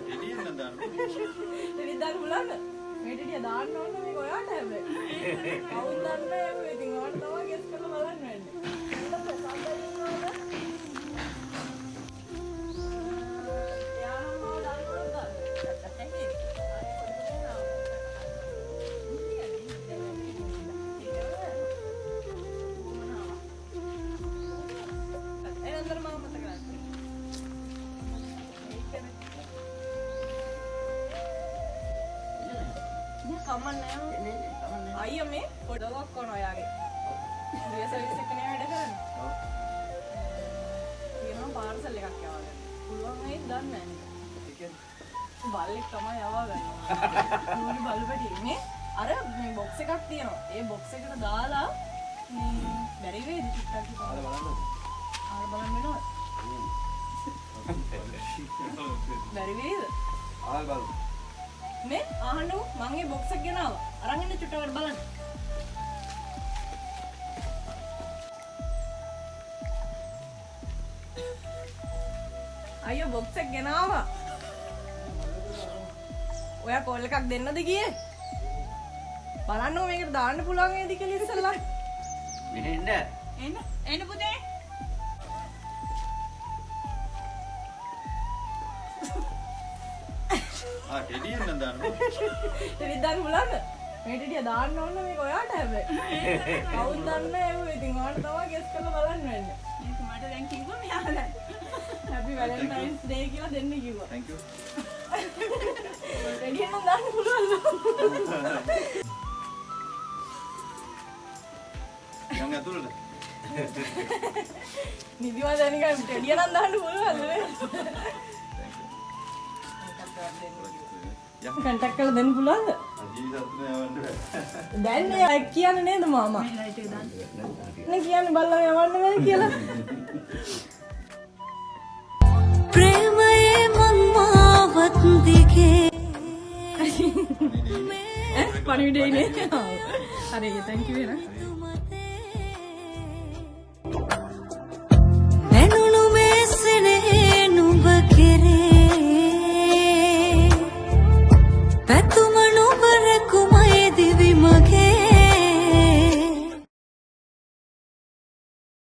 ටෙඩියෙන් නම් දාන්න. ටෙඩිය දාන්න බලන්න. මේ ටෙඩිය දාන්න ඕන මේක ඔයාට හැබැයි. කවුද දන්නේ ඒක ඉතින් ඔයාට තමයි ගෙස් කරලා බලන්න වෙන්නේ. කමන්නේ අයියා මේ පොඩක් කොන ඔයාගේ රිය සර්විස් එක නේ වැඩ කරන්නේ. ඔව්. ඊමම පාර්සල් එකක් යවා ගන්න. පුළුවන් වෙයිද දන්නේ නැහැ. ඒ කියන්නේ බල්ලෙක් තමයි යවා ගන්නවා. නූලි බල්ලු පැටි මේ අර මේ බොක්ස් එකක් තියෙනවා. ඒ බොක්ස් එකට දාලා මේ බැරි වේද ටිකක් ආල බලන්න. ආල බලන්න වෙනවද? බැරි වේද? ආල් බලමු. මේ ආහන්නු මං ඒ බොක්ස් එක ගෙනාවා. අරන් ඉන්න චුට්ටකට බලන්න. අයියෝ බොක්ස් එක ගෙනාවා. ඔයා කෝල් එකක් දෙන්නද ගියේ? බලන්නකො මේකට දාන්න පුළුවන් වේද කියලා ඉස්සෙල්ලා. මෙහෙන්න. එන්න පුතේ. ටෙඩියෙන් නම් දාන්න. ටෙඩිය දාන්න බලන්න. මේ ටෙඩිය දාන්න ඕන මේක ඔයාට හැබැයි. කවුද දන්නේ ඒක ඉතින් ඔයාට තමයි ගෙස් කරලා බලන්න වෙන්නේ. මේක මට දැන් කිව්වා මෙයාලා. හැපි වැලන්ටයින්ස් ඩේ කියලා දෙන්න කිව්වා. Thank you. ටෙඩිය නම් දාන්න පුළුවන්ද? යන්න ඇතුළට. නිදිමත දැනගන්න ටෙඩිය නම් දාන්න පුළුවන්ද නේ? කන්ටැක්ට් කරලා දෙන්න පුළුවන්ද? ජීවිතේ යවන්න බෑ. දැන් නේ කියන්නේ නේද මාමා? මේ ලයිට් එක දාන්න. නේ කියන්නේ බල්ලව යවන්න බෑ කියලා. ප්‍රේමයේ මන්මාවත් දිගේ පණිවිඩේ නේ. හරි thank you වෙන.